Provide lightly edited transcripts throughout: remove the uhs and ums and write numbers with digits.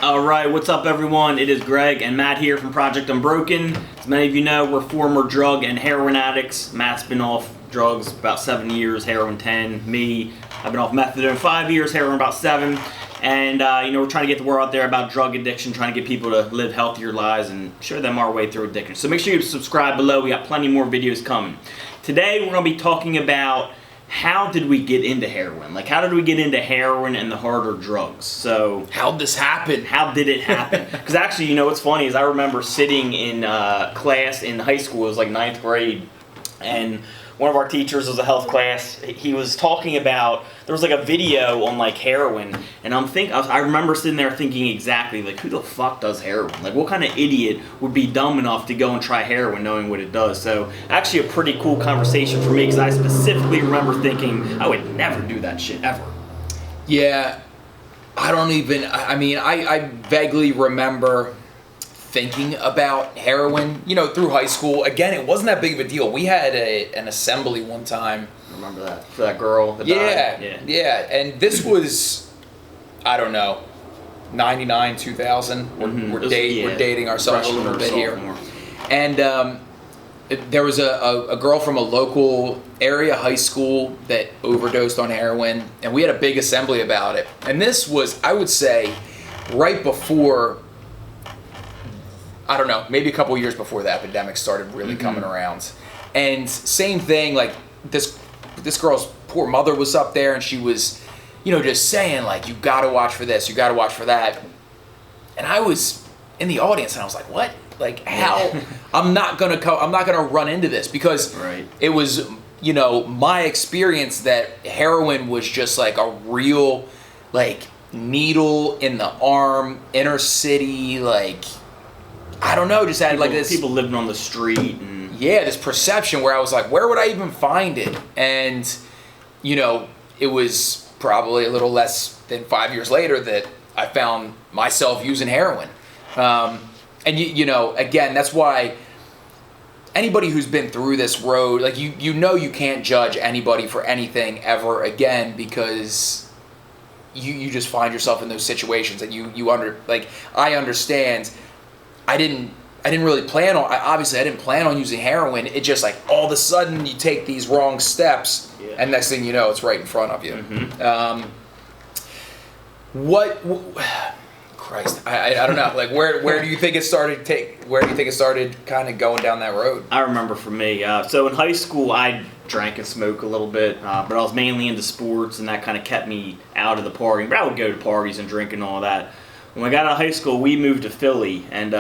Alright, what's up everyone? It is Greg and Matt here from Project Unbroken. As many of you know, we're former drug and heroin addicts. Matt's been off drugs about 7 years, heroin 10. Me, I've been off methadone 5 years, heroin about 7. And we're trying to get the word out there about drug addiction, trying to get people to live healthier lives and show them our way through addiction. So make sure you subscribe below. We got plenty more videos coming. Today we're going to be talking about how did we get into heroin? Like, how did we get into heroin and the harder drugs? So, how'd this happen? How did it happen? Because actually, what's funny is I remember sitting in class in high school. It was like 9th grade, and one of our teachers was a health class. He was talking about, there was like a video on like heroin, and I remember sitting there thinking exactly like, who the fuck does heroin? Like, what kind of idiot would be dumb enough to go and try heroin knowing what it does? So actually a pretty cool conversation for me, because I specifically remember thinking I would never do that shit ever. Yeah, I vaguely remember thinking about heroin, through high school. Again, it wasn't that big of a deal. We had an assembly one time. I remember that. For that girl that died. Yeah. And this was, 99, 2000. Mm-hmm. We're dating ourselves a little bit here. And there was a girl from a local area high school that overdosed on heroin, and we had a big assembly about it. And this was, I would say, right before, maybe a couple years before the epidemic started really coming around. And same thing, like this girl's poor mother was up there, and she was, just saying like, you gotta watch for this, you gotta watch for that. And I was in the audience, and I was like, what? Like, how? I'm not gonna run into this, because it was, my experience that heroin was just like a real, like, needle in the arm, inner city, like, I don't know, just had like this... People living on the street and... Yeah, this perception where I was like, where would I even find it? And, it was probably a little less than 5 years later that I found myself using heroin. And, again, that's why anybody who's been through this road, like, you can't judge anybody for anything ever again, because you just find yourself in those situations, and I understand. I didn't really plan on, obviously I didn't plan on using heroin. It just like all of a sudden you take these wrong steps, and next thing you know, it's right in front of you. Mm-hmm. Christ, I don't know. Like, where do you think it started? Where do you think it started kind of going down that road? I remember for me, so in high school I drank and smoked a little bit, but I was mainly into sports, and that kind of kept me out of the partying. But I would go to parties and drink and all that. When I got out of high school, we moved to Philly, and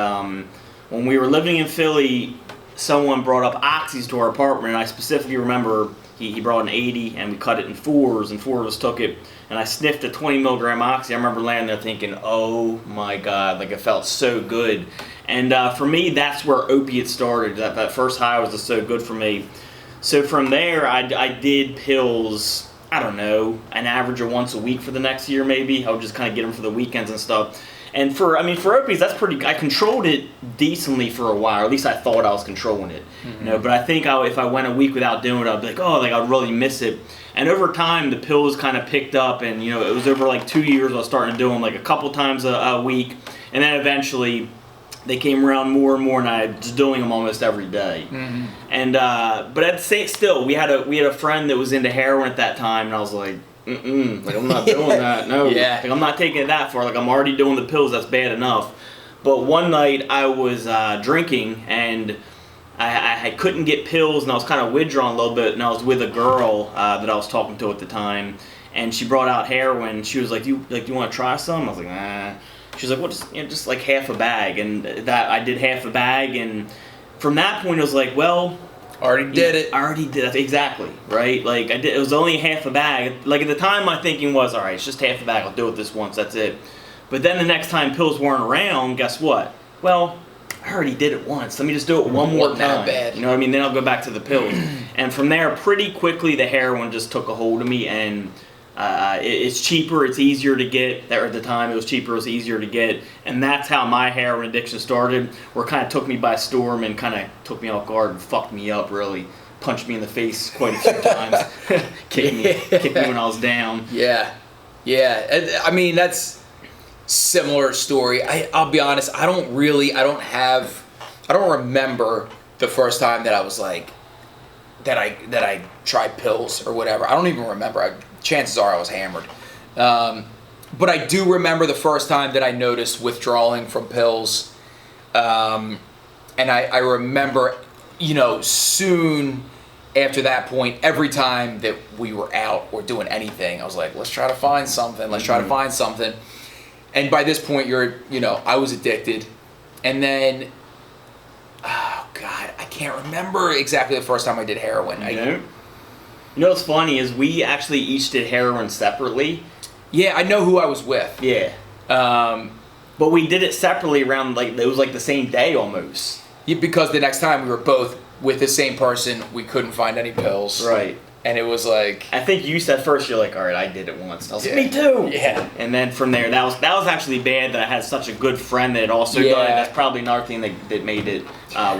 when we were living in Philly, someone brought up Oxys to our apartment, and I specifically remember he brought an 80, and we cut it in 4s, and 4 of us took it, and I sniffed a 20 milligram Oxy. I remember laying there thinking, oh my God, like, it felt so good. And for me, that's where Opiate started. That first high was just so good for me. So from there, I did pills, an average of once a week for the next year, maybe. I would just kind of get them for the weekends and stuff. And for opiates, that's pretty, I controlled it decently for a while, or at least I thought I was controlling it. Mm-hmm. But I think if I went a week without doing it, I'd be like, I'd really miss it. And over time, the pills kind of picked up, and, it was over like 2 years I was starting to do them like a couple times a week. And then eventually they came around more and more, and I was doing them almost every day. Mm-hmm. And but I'd say still, we had a friend that was into heroin at that time, and I was like, like, I'm not doing that. No, like, I'm not taking it that far. Like, I'm already doing the pills. That's bad enough. But one night I was drinking, and I couldn't get pills, and I was kind of withdrawing a little bit, and I was with a girl that I was talking to at the time, and she brought out heroin. She was like, do you want to try some? I was like, nah. She was like, well, just like half a bag. And that I did half a bag, and from that point, it was like, well, I already did it, exactly, right? Like, it was only half a bag. Like, at the time, my thinking was, all right, it's just half a bag, I'll do it this once, that's it. But then the next time pills weren't around, guess what? Well, I already did it once, let me just do it one more time. Not bad. You know what I mean? Then I'll go back to the pills. And from there, pretty quickly, the heroin just took a hold of me, and it's cheaper, it's easier to get. There at the time, it was cheaper, it was easier to get, and that's how my heroin addiction started, where it kind of took me by storm and kind of took me off guard and fucked me up, really. Punched me in the face quite a few times, kicked me when I was down. Yeah. I mean, that's similar story. I'll be honest, I don't remember the first time that I was like, that I tried pills or whatever. I don't even remember. Chances are I was hammered. But I do remember the first time that I noticed withdrawing from pills. And I remember, soon after that point, every time that we were out or doing anything, I was like, let's try to find something. Let's try to find something. And by this point, I was addicted. And then, oh God, I can't remember exactly the first time I did heroin. You know what's funny is we actually each did heroin separately. Yeah, I know who I was with. Yeah. But we did it separately around, it was like the same day almost. Yeah, because the next time we were both with the same person, we couldn't find any pills. Right. And it was like... I think you said first, you're like, all right, I did it once. I was like, me too. Yeah. And then from there, that was actually bad that I had such a good friend that had also done it. That's probably another thing that made it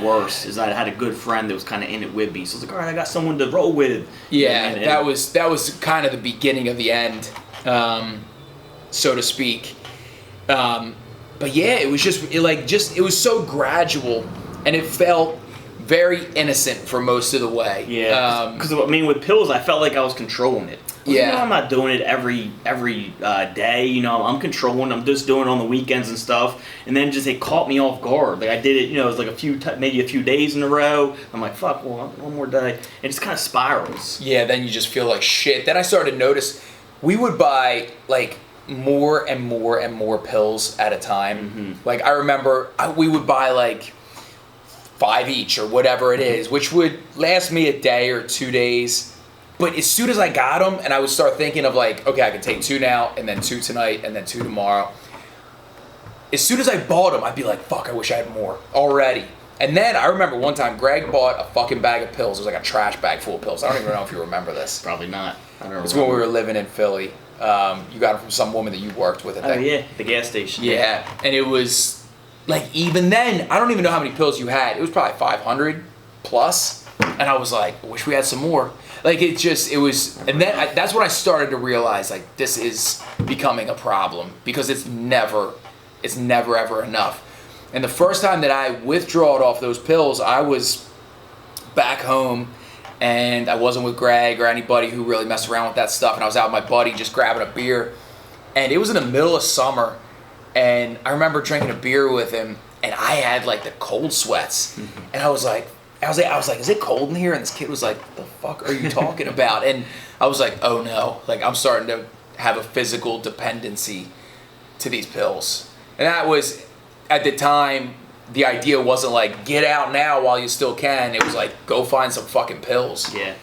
worse, is I had a good friend that was kind of in it with me. So I was like, all right, I got someone to roll with. Yeah, and that was kind of the beginning of the end, so to speak. But yeah, it was it was so gradual, and it felt very innocent for most of the way. Yeah, because with pills, I felt like I was controlling it. I'm not doing it every day. I'm controlling. I'm just doing it on the weekends and stuff. And then it caught me off guard. Like I did it. It was like maybe a few days in a row. I'm like, fuck, well, one more day. It just kind of spirals. Yeah, then you just feel like shit. Then I started to notice we would buy more and more and more pills at a time. Mm-hmm. I remember we would buy 5 each or whatever it is, which would last me a day or 2 days. But as soon as I got them, and I would start thinking of okay, I can take 2 now, and then 2 tonight, and then 2 tomorrow. As soon as I bought them, I'd be like, fuck, I wish I had more already. And then I remember one time Greg bought a fucking bag of pills. It was like a trash bag full of pills. I don't even know if you remember this. Probably not. I don't remember. It's when we were living in Philly. You got it from some woman that you worked with, I think. Oh, yeah, the gas station. Yeah, and it was... even then, I don't even know how many pills you had. It was probably 500 plus. And I was like, I wish we had some more. And then that's when I started to realize, this is becoming a problem. Because it's never ever enough. And the first time that I withdrawed off those pills, I was back home. And I wasn't with Greg or anybody who really messed around with that stuff. And I was out with my buddy just grabbing a beer. And it was in the middle of summer. And I remember drinking a beer with him, and I had the cold sweats. Mm-hmm. And I was like, is it cold in here? And this kid was like, the fuck are you talking about? And I was like, oh no, I'm starting to have a physical dependency to these pills. And that was, at the time, the idea wasn't get out now while you still can. It was go find some fucking pills. Yeah.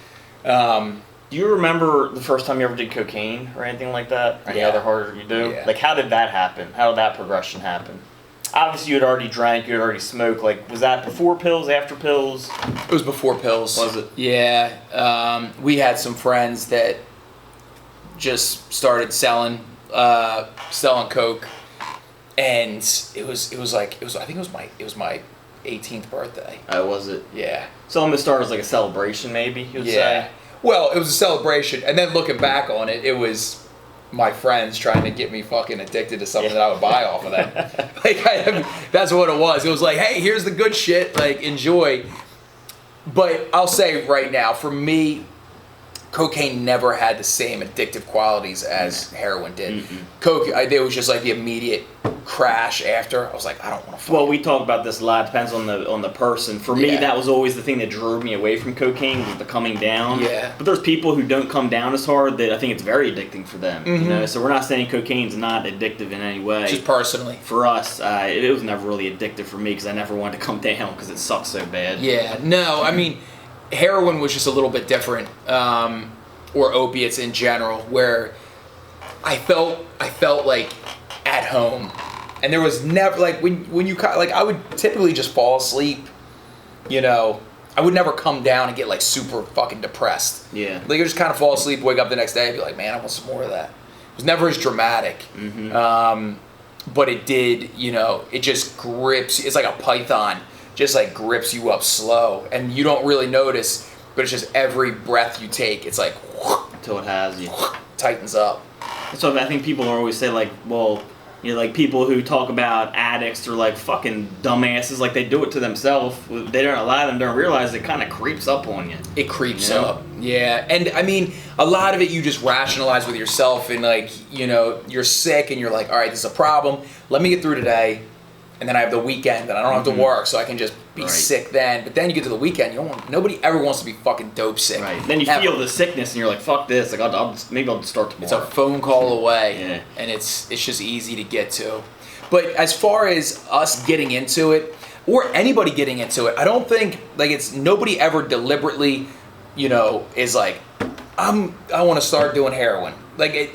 Do you remember the first time you ever did cocaine or anything like that? Or any other harder you do? Yeah. How did that happen? How did that progression happen? Obviously, you had already drank, you had already smoked. Was that before pills, after pills? It was before pills. Was it? Yeah. We had some friends that just started selling coke, and it was I think it was my 18th birthday. Oh, was it? Yeah. So I'm gonna start as a celebration, maybe you would say. Well, it was a celebration, and then looking back on it, it was my friends trying to get me fucking addicted to something that I would buy off of them. That's what it was. It was hey, here's the good shit, enjoy. But I'll say right now, for me, cocaine never had the same addictive qualities as heroin did. Mm-mm. Coke, it was just the immediate crash after. I was like, I don't want to. Well, we talk about this a lot. It depends on the person. For me, that was always the thing that drove me away from cocaine, was the coming down. Yeah. But there's people who don't come down as hard that I think it's very addicting for them. Mm-hmm. So we're not saying cocaine's not addictive in any way. Just personally. For us, it was never really addictive for me because I never wanted to come down because it sucks so bad. Yeah. No, I mean, heroin was just a little bit different. Or opiates in general, where I felt at home, and there was never when you I would typically just fall asleep, I would never come down and get super fucking depressed. Yeah, I just kind of fall asleep, wake up the next day, and be like, man, I want some more of that. It was never as dramatic, but it did, it just grips. It's like a python, just grips you up slow, and you don't really notice. But it's just every breath you take, it's until it has you. Tightens up. So I think people always say well, You know, like people who talk about addicts are like fucking dumbasses, like they do it to themselves. They don't, a lot of them don't realize it kind of creeps up on you. It creeps You know? up, yeah. And I mean, a lot of it you just rationalize with yourself, and like, you know, you're sick and you're like, all right, this is a problem. Let me get through today, and then I have the weekend, and I don't have to work, so I can just be sick then. But then you get to the weekend, nobody ever wants to be fucking dope sick. Right. Then you feel the sickness, and you're like, fuck this. Like maybe I'll start tomorrow. It's a phone call away, Yeah. and it's just easy to get to. But as far as us getting into it, or anybody getting into it, I don't think, like, it's nobody ever deliberately, you know, is like, I want to start doing heroin. Like,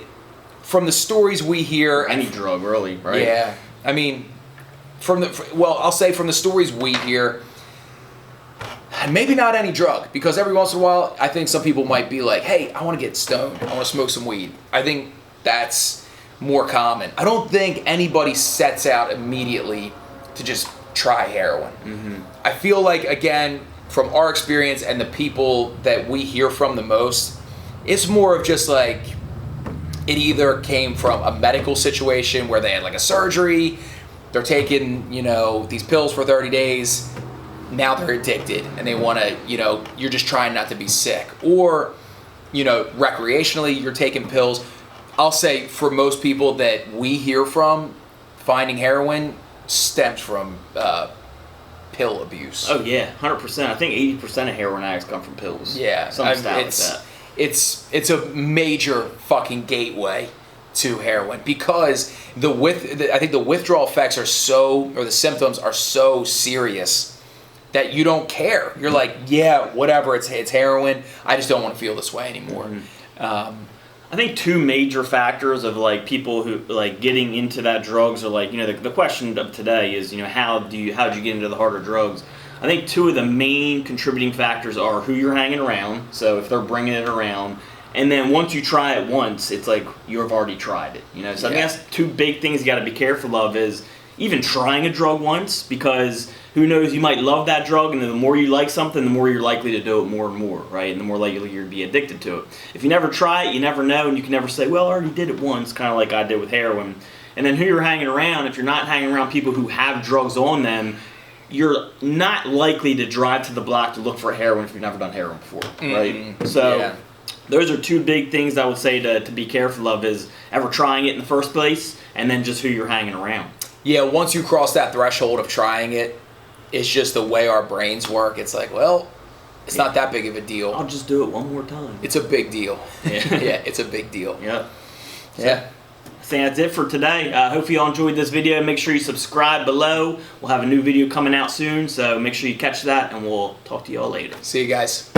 from the stories we hear, any drug, really, right? Yeah, I mean, I'll say from the stories we hear, maybe not any drug, because every once in a while, I think some people might be like, hey, I want to get stoned, I want to smoke some weed. I think that's more common. I don't think anybody sets out immediately to just try heroin. Mm-hmm. I feel like, again, from our experience and the people that we hear from the most, it's more of just like, it either came from a medical situation where they had like a surgery, they're taking, you know, these pills for 30 days, now they're addicted and they want to, you know, you're just trying not to be sick. Or, you know, recreationally, you're taking pills. I'll say for most people that we hear from, finding heroin stems from pill abuse. Oh yeah, 100%. I think 80% of heroin addicts come from pills. Yeah, Some stat like that. It's a major fucking gateway to heroin, because I think the withdrawal effects are the symptoms are so serious that you don't care. You're like, yeah, whatever, it's heroin. I just don't want to feel this way anymore. Mm-hmm. I think two major factors of like people who like getting into that drugs are like, you know, the question of today is, you know, how'd you get into the harder drugs? I think two of the main contributing factors are who you're hanging around. So if they're bringing it around, and then once you try it once, it's like you've already tried it. You know, so I think that's two big things you got to be careful of, is even trying a drug once, because who knows, you might love that drug, and the more you like something, the more you're likely to do it more and more, right? And the more likely you're to be addicted to it. If you never try it, you never know, and you can never say, well, I already did it once, kind of like I did with heroin. And then who you're hanging around, if you're not hanging around people who have drugs on them, you're not likely to drive to the block to look for heroin if you've never done heroin before, right? So those are two big things I would say to be careful of, is ever trying it in the first place, and then just who you're hanging around. Yeah, once you cross that threshold of trying it, it's just the way our brains work. It's like, well, it's not that big of a deal. I'll just do it one more time. It's a big deal. Yeah, it's a big deal. Yep. Yeah. I think that's it for today. Hope you all enjoyed this video. Make sure you subscribe below. We'll have a new video coming out soon, so make sure you catch that, and we'll talk to you all later. See you guys.